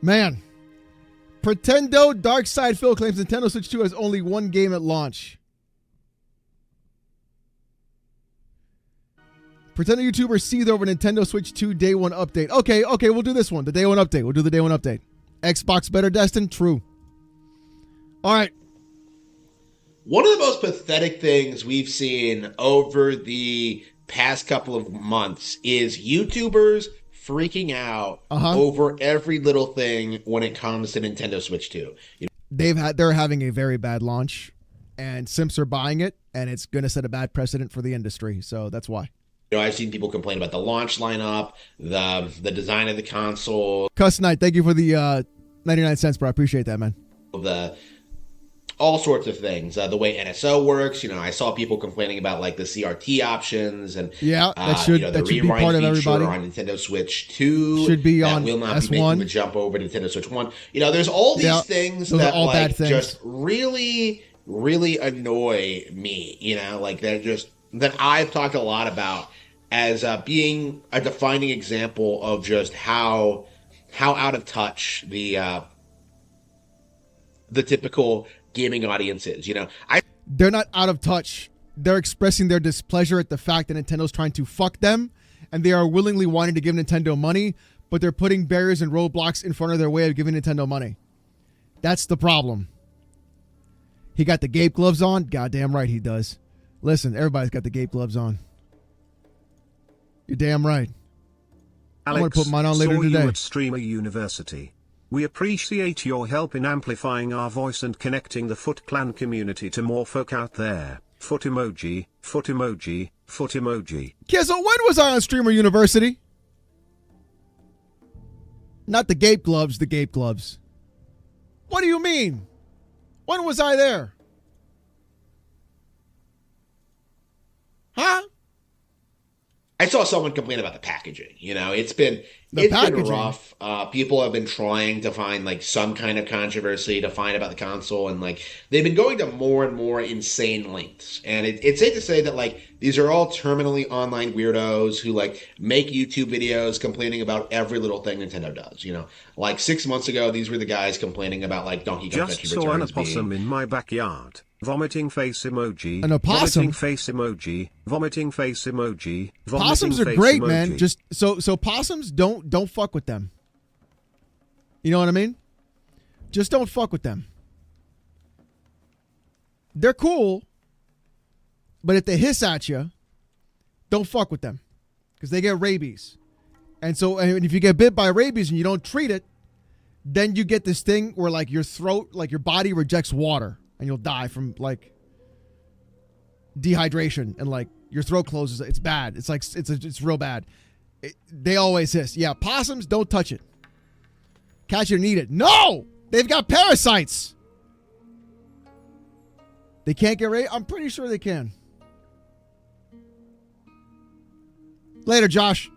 Man. Pretendo Dark Side Phil claims Nintendo Switch 2 has only one game at launch. Pretendo YouTuber seethe over Nintendo Switch 2 Day 1 update. Okay, we'll do this one. The Day 1 update. We'll do the Day 1 update. Xbox better destined? True. All right. One of the most pathetic things we've seen over the past couple of months is YouTubers freaking out over every little thing when it comes to Nintendo Switch 2. They're having a very bad launch, and simps are buying it, and it's going to set a bad precedent for the industry. So that's why. I've seen people complain about the launch lineup, the design of the console. Cuss Knight, thank you for the 99 cents, bro. I appreciate that, man. All sorts of things. The way NSO works, I saw people complaining about like the CRT options and that should be part of everybody on Nintendo Switch 2. Should be on will not S1. be making the jump over to Nintendo Switch 1. There's all these things that all like things. Just really, really annoy me. Like they're just that I've talked a lot about as being a defining example of just how out of touch the typical gaming audience is. They're not out of touch. They're expressing their displeasure at the fact that Nintendo's trying to fuck them, and they are willingly wanting to give Nintendo money, but they're putting barriers and roadblocks in front of their way of giving Nintendo money. That's the problem. He got the Gabe gloves on? Goddamn right he does. Listen, everybody's got the Gabe gloves on. You're damn right. I'm going to put mine on later saw today. You at Streamer University. We appreciate your help in amplifying our voice and connecting the Foot Clan community to more folk out there. Foot emoji, foot emoji, foot emoji. Kizzo, when was I on Streamer University? Not the Gabe gloves, the Gabe gloves. What do you mean? When was I there? Huh? I saw someone complain about the packaging. It's been rough. People have been trying to find like some kind of controversy to find about the console, and like they've been going to more and more insane lengths. And it's safe to say that like these are all terminally online weirdos who like make YouTube videos complaining about every little thing Nintendo does. Like 6 months ago, these were the guys complaining about like Donkey Kong Country Returns. Just saw an opossum in my backyard. Vomiting face emoji. An opossum. Vomiting face emoji. Vomiting face emoji. Vomiting possums are face great, emoji. man. Just so possums don't fuck with them. You know what I mean? Just don't fuck with them. They're cool, but if they hiss at you, don't fuck with them because they get rabies. And if you get bit by rabies and you don't treat it, then you get this thing where like your throat, like your body rejects water. And you'll die from like dehydration, and like your throat closes. It's bad. It's like it's real bad. They always hiss. Yeah, possums, don't touch it. Catch it and eat it. No, they've got parasites. They can't get rid. I'm pretty sure they can. Later, Josh.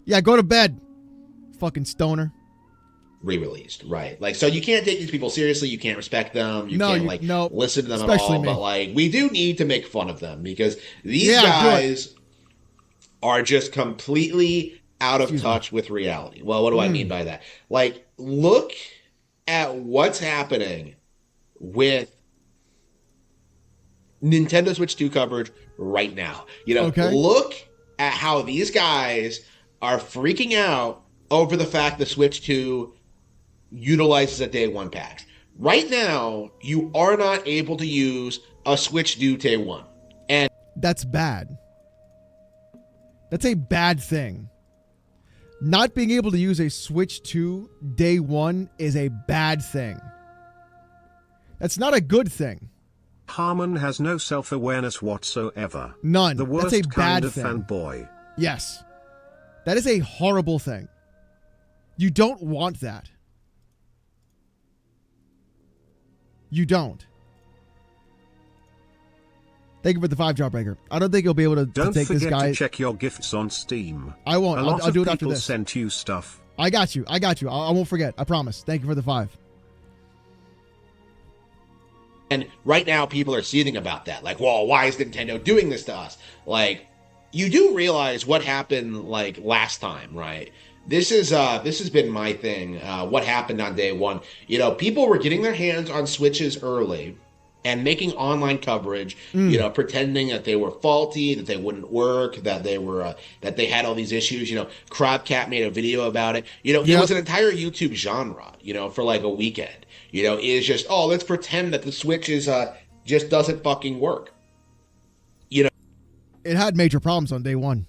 Yeah, go to bed. Fucking stoner. Re-released, right? Like, so you can't take these people seriously. You can't respect them. You can't listen to them at all. But like, we do need to make fun of them because these guys are just completely out of touch with reality. Well, what do I mean by that? Like, look at what's happening with Nintendo Switch 2 coverage right now. Look at how these guys are freaking out over the fact the Switch 2 utilizes a Day 1 patch. Right now, you are not able to use a Switch 2 Day 1. And that's bad. That's a bad thing. Not being able to use a Switch 2 Day 1 is a bad thing. That's not a good thing. Harmon has no self-awareness whatsoever. None. The worst That's a bad kind of thing. fanboy. Yes. That is a horrible thing. You don't want that. You don't. Thank you for the 5 Jawbreaker. I don't think you'll be able to take this guy. Don't forget to check your gifts on Steam. I won't. I'll do it after this. A lot of people sent you stuff. I got you. I won't forget. I promise. Thank you for the 5. And right now, people are seething about that. Like, well, why is Nintendo doing this to us? Like, you do realize what happened, like, last time, right? this has been my thing. What happened on day one? You know, people were getting their hands on Switches early and making online coverage, you know, pretending that they were faulty, that they wouldn't work, that they were that they had all these issues. You know, Crabcat made a video about it. You know, it was an entire YouTube genre, you know, for like a weekend. You know, it's just, oh, let's pretend that the Switch is just doesn't fucking work. You know, it had major problems on day one.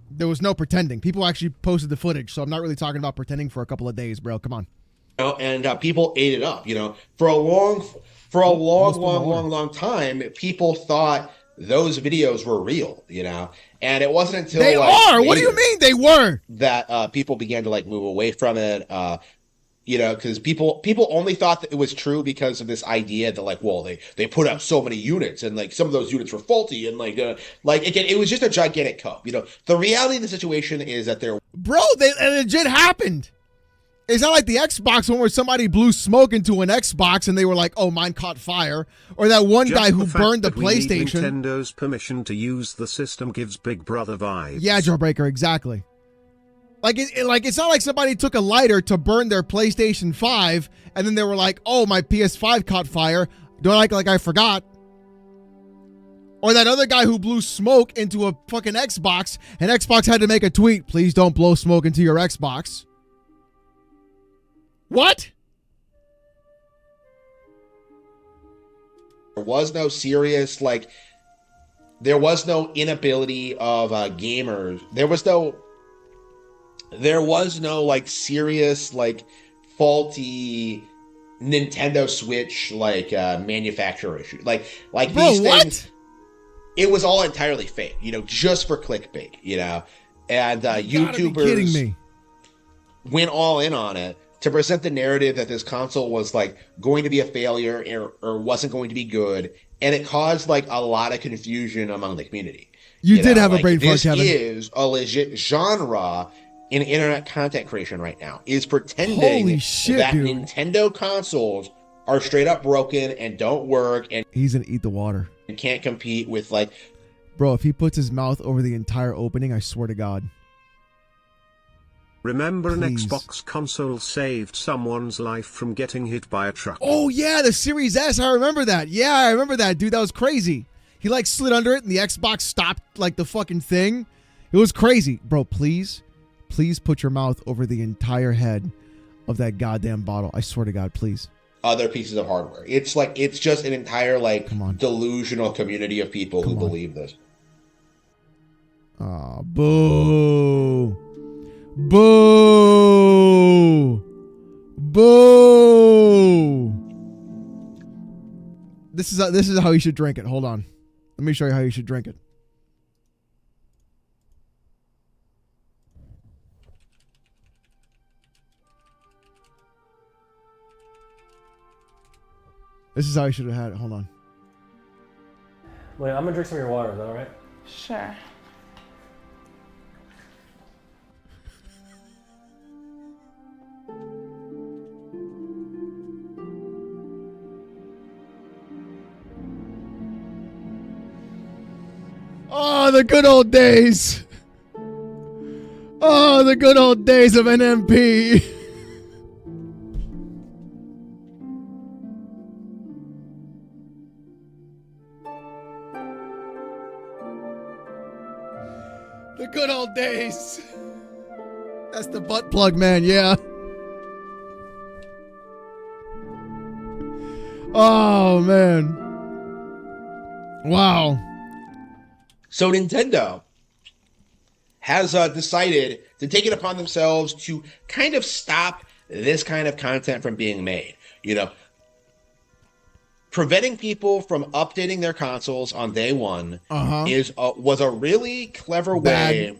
There was no pretending. People actually posted the footage, so I'm not really talking about pretending for a couple of days, bro. Come on. You know, and people ate it up. You know, for a long time, people thought those videos were real. You know, and it wasn't until they are. What do you mean they were? That people began to like move away from it. You know, because people only thought that it was true because of this idea that like, well, they put out so many units and like some of those units were faulty and like again, it was just a gigantic cope. You know, the reality of the situation is that it legit happened. It's not like the Xbox one where somebody blew smoke into an Xbox and they were like, oh, mine caught fire. Or that one guy who burned the PlayStation. Nintendo's permission to use the system gives Big Brother vibes. Yeah, Jawbreaker, exactly. Like it's not like somebody took a lighter to burn their PlayStation 5 and then they were like, oh, my PS5 caught fire. Don't act like I forgot. Or that other guy who blew smoke into a fucking Xbox and Xbox had to make a tweet, please don't blow smoke into your Xbox. What? There was no serious, like, there was no inability of gamers. There was no like serious like faulty Nintendo Switch like manufacturer issue. Like Bro, these things. What? It was all entirely fake, you know, just for clickbait, you know, and YouTubers went all in on it to present the narrative that this console was like going to be a failure or wasn't going to be good, and it caused like a lot of confusion among the community. You did have a brain fart, Kevin. This is a legit genre in internet content creation right now, is pretending that dude. Nintendo consoles are straight up broken and don't work and he's gonna eat the water and can't compete with like. Bro, if he puts his mouth over the entire opening, I swear to God. Remember Please. An Xbox console saved someone's life from getting hit by a truck. Oh yeah, the Series S. I remember that. Yeah, I remember that, dude. That was crazy. He like slid under it and the Xbox stopped like the fucking thing. It was crazy. Bro, please put your mouth over the entire head of that goddamn bottle. I swear to God, please. Other pieces of hardware. It's like, it's just an entire like delusional community of people who believe this. Oh, boo. Boo. Boo. This is how you should drink it. Hold on. Let me show you how you should drink it. This is how you should have had it. Hold on. Wait, I'm gonna drink some of your water. Is that all right? Sure. Oh, the good old days. Oh, the good old days of NMP. The good old days. That's the butt plug, man. Yeah. Oh, man. Wow. So Nintendo has decided to take it upon themselves to kind of stop this kind of content from being made. You know, preventing people from updating their consoles on day one was a really clever way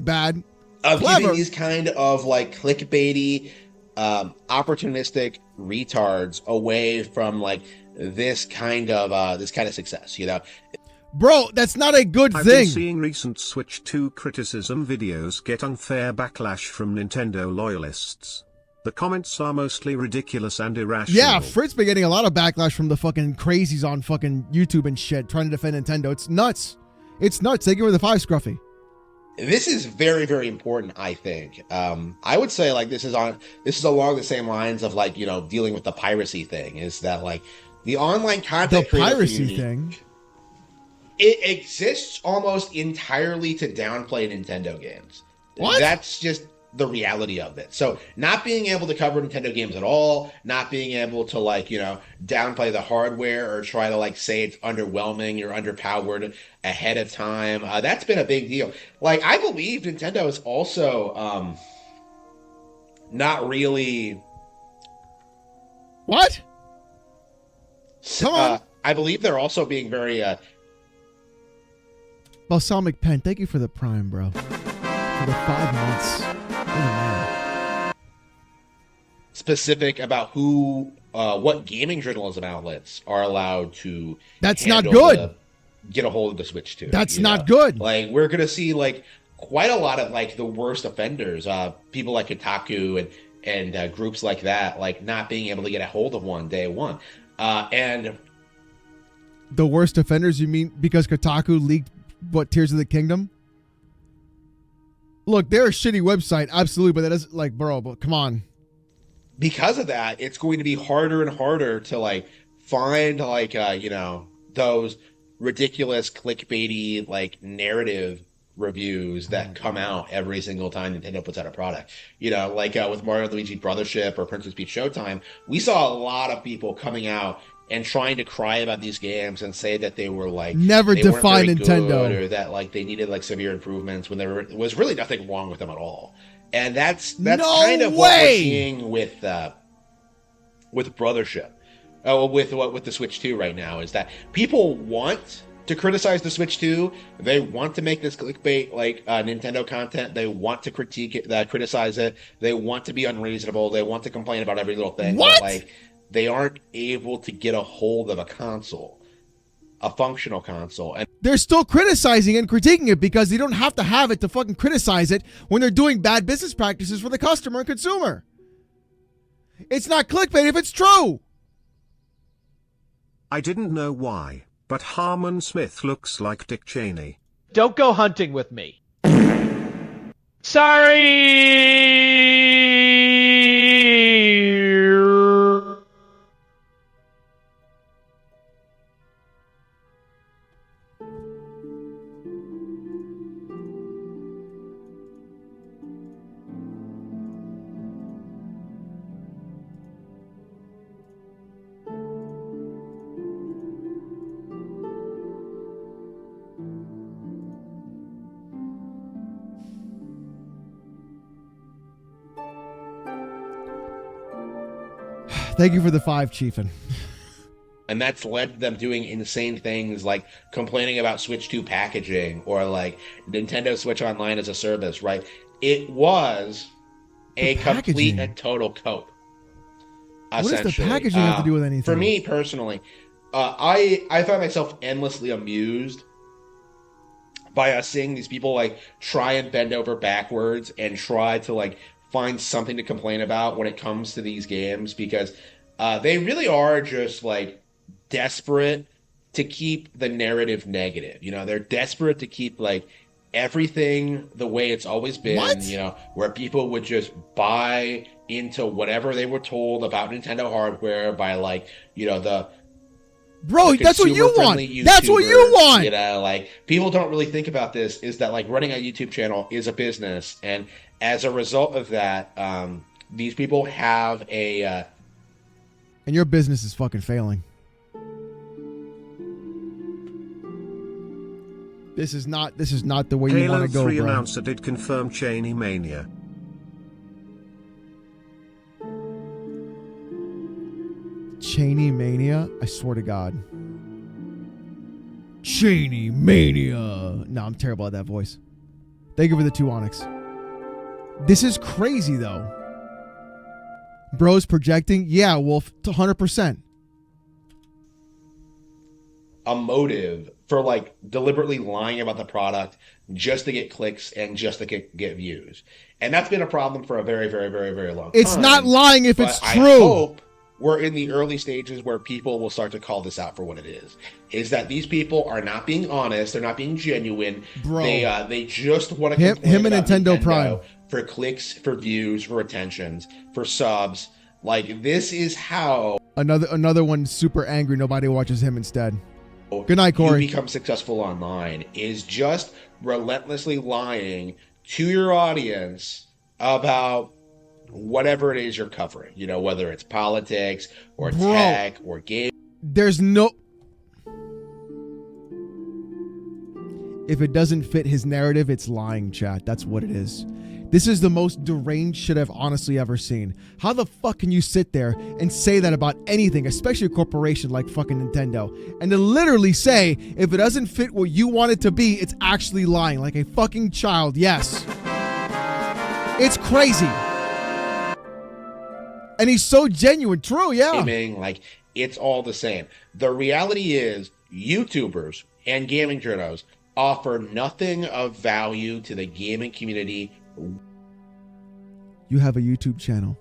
of giving these kind of like clickbaity, opportunistic retards away from like this kind of success. You know. Bro, that's not a good I've thing. Been seeing recent Switch 2 criticism videos get unfair backlash from Nintendo loyalists. The comments are mostly ridiculous and irrational. Yeah, Fritz been getting a lot of backlash from the fucking crazies on fucking YouTube and shit trying to defend Nintendo. It's nuts. It's nuts. They give her the 5, Scruffy. this is very, very important, I think. I would say like this is along the same lines of like, dealing with the piracy thing, is that like the online content creator piracy thing. It exists almost entirely to downplay Nintendo games. What? That's just the reality of it. So not being able to cover Nintendo games at all, not being able to like, downplay the hardware or try to like say it's underwhelming or underpowered ahead of time. That's been a big deal. Like, I believe Nintendo is also not really... What? Come on. I believe they're also being very... Balsamic Pen, thank you for the Prime, bro. For the 5 months. Oh, man. Specific about what gaming journalism outlets are allowed to. That's not good. Get a hold of the Switch 2. That's not good. Like, we're gonna see like quite a lot of like the worst offenders, people like Kotaku and groups like that, like not being able to get a hold of one day one, and the worst offenders. You mean because Kotaku leaked what Tears of the Kingdom? Look, they're a shitty website, absolutely, but that is like, bro, but come on. Because of that, it's going to be harder and harder to like find like those ridiculous clickbaity like narrative reviews that come out every single time Nintendo puts out a product. Like with Mario and Luigi Brothership or Princess Peach Showtime, we saw a lot of people coming out and trying to cry about these games and say that they were like never define Nintendo, or that like they needed like severe improvements when there was really nothing wrong with them at all. And that's no kind of way. what we're seeing with Brothership, with the Switch 2 right now, is that people want to criticize the Switch 2. They want to make this clickbait like Nintendo content. They want to critique it, criticize it. They want to be unreasonable. They want to complain about every little thing. What? But, like, they aren't able to get a hold of a console, a functional console. And they're still criticizing and critiquing it because they don't have to have it to fucking criticize it when they're doing bad business practices for the customer and consumer. It's not clickbait if it's true. I didn't know why, but Harmon Smith looks like Dick Cheney. Don't go hunting with me. Sorry! Thank you for the 5, Chiefin. And that's led to them doing insane things like complaining about Switch 2 packaging or like Nintendo Switch Online as a service, right? It was a complete and total cope. What does the packaging have to do with anything? For me personally, I find myself endlessly amused by us seeing these people like try and bend over backwards and try to like find something to complain about when it comes to these games, because they really are just like desperate to keep the narrative negative. They're desperate to keep like everything the way it's always been, where people would just buy into whatever they were told about Nintendo hardware by like, the Bro, that's what you want. That's what you want. Like people don't really think about this, is that like running a YouTube channel is a business, and as a result of that, these people have a and your business is fucking failing. This is not the way you want to go, bro. Halo 3 announcer did confirm Cheney Mania. Cheney Mania? I swear to God. Cheney Mania. No, I'm terrible at that voice. Thank you for the 2 Onyx. This is crazy, though. Bro's projecting? Yeah, Wolf, 100%. A motive for like deliberately lying about the product just to get clicks and just to get views. And that's been a problem for a very, very, very, very long time. It's not lying if it's true. I hope we're in the early stages where people will start to call this out for what it is that these people are not being honest, they're not being genuine. Bro. They just want to complain him and about Nintendo Prime for clicks, for views, for attentions, for subs. Like, this is how another one super angry. Nobody watches him instead. Good night, Corey. You become successful online is just relentlessly lying to your audience about whatever it is you're covering. You know, whether it's politics or tech or game. There's no. If it doesn't fit his narrative, it's lying, chat. That's what it is. This is the most deranged shit I've honestly ever seen. How the fuck can you sit there and say that about anything, especially a corporation like fucking Nintendo, and to literally say, if it doesn't fit what you want it to be, it's actually lying, like a fucking child. Yes. It's crazy. And he's so genuine. True, yeah. Gaming, like, it's all the same. The reality is, YouTubers and gaming journals offer nothing of value to the gaming community. You have a YouTube channel.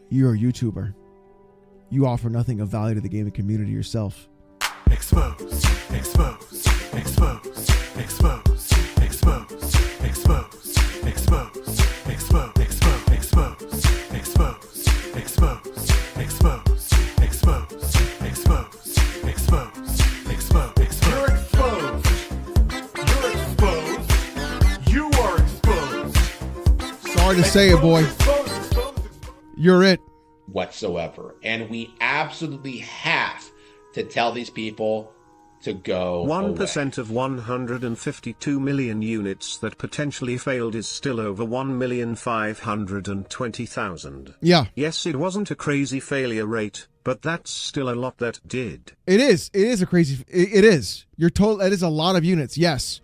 You're a YouTuber. You offer nothing of value to the gaming community yourself. Expose, expose, expose, expose, expose, expose, expose, expose, expose, expose, expose, expose, expose, expose, expose, expose. You're exposed. You're exposed. You are exposed. Sorry to say it, boy. You're it. Whatsoever. And we absolutely have to tell these people to go 1% of 152 million units that potentially failed is still over 1,520,000. Yeah. Yes, it wasn't a crazy failure rate, but that's still a lot that did. It is. It is a crazy. It is. You're told that is a lot of units. Yes.